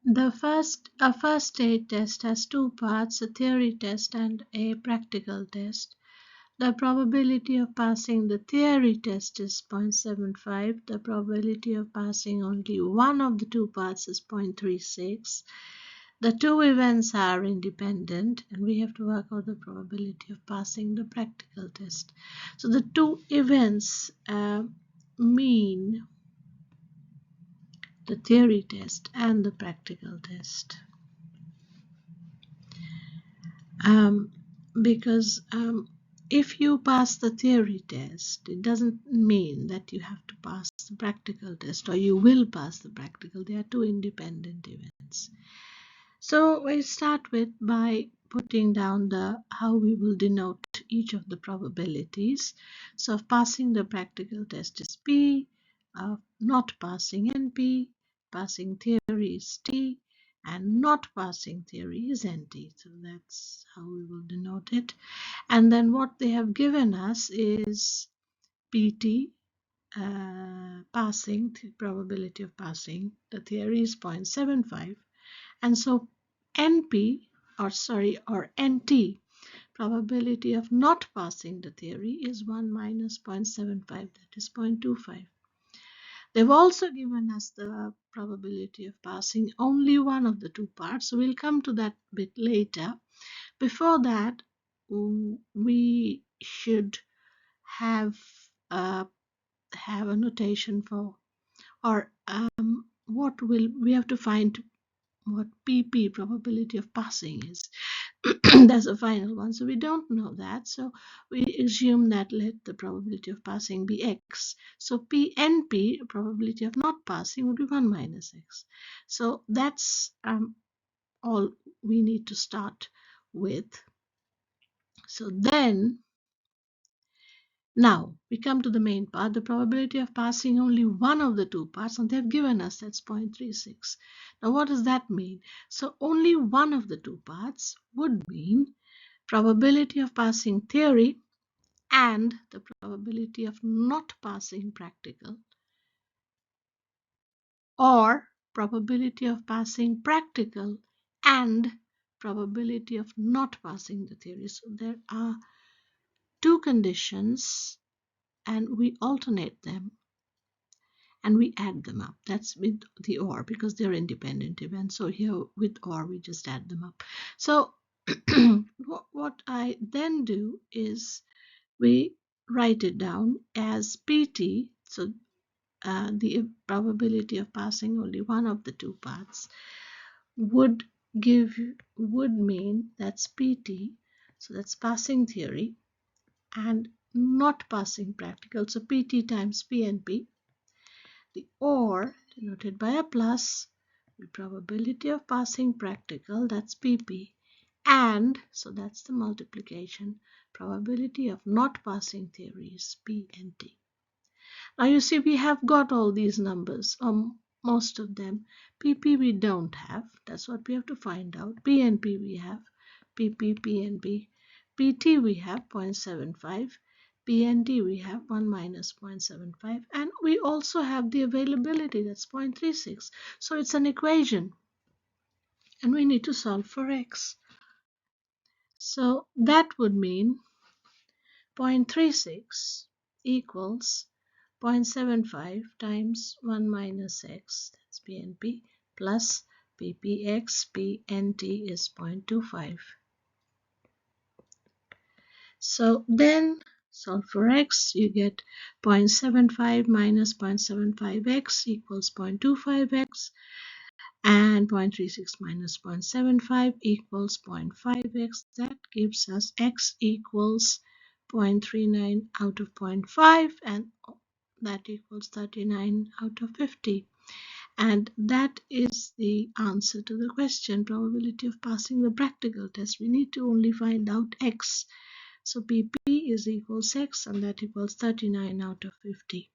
A first aid test has two parts, a theory test and a practical test. The probability of passing the theory test is 0.75. The probability of passing only one of the two parts is 0.36. The two events are independent, and we have to work out the probability of passing the practical test. So the two events mean the theory test and the practical test. Because if you pass the theory test, it doesn't mean that you have to pass the practical test or you will pass the practical. They are two independent events. So we start with by putting down how we will denote each of the probabilities. So of passing the practical test is P, of not passing NP, passing theory is T, and not passing theory is NT. So that's how we will denote it. And then what they have given us is PT, passing, the probability of passing the theory is 0.75, and so NP or NT, probability of not passing the theory, is 1 minus 0.75, that is 0.25. They've also given us the probability of passing only one of the two parts, so we'll come to that bit later. Before that, we should have a notation for, or what will we have to find what PP, probability of passing, is. That's the final one, so we don't know that, so we assume that let the probability of passing be x. So PNP, probability of not passing, would be 1 minus x. So that's all we need to start with. So then now we come to the main part, the probability of passing only one of the two parts, and they've given us that's 0.36. Now what does that mean? So only one of the two parts would mean probability of passing theory and the probability of not passing practical, or probability of passing practical and probability of not passing the theory. So there are two conditions and we alternate them and we add them up. That's with the or, because they're independent events. So here with or we just add them up. So what I then do is we write it down as PT. So the probability of passing only one of the two parts would mean that's PT. So that's passing theory and not passing practical. So PT times PNP. The or, denoted by a plus, the probability of passing practical, that's PP, and so that's the multiplication, probability of not passing theory is P and T. Now you see we have got all these numbers, most of them. PP we don't have, that's what we have to find out. PNP we have, PP, PNP. PT we have 0.75. PND we have 1 minus 0.75, and we also have the availability, that's 0.36. So it's an equation and we need to solve for x. So that would mean 0.36 equals 0.75 times 1 minus x, that's PNP, plus PPx, PNT is 0.25. So then solve for x, you get 0.75 minus 0.75x equals 0.25x, and 0.36 minus 0.75 equals 0.5x. That gives us x equals 0.39 out of 0.5, and that equals 39 out of 50. And that is the answer to the question, probability of passing the practical test. We need to only find out x. So PP is equals x, and that equals 39 out of 50.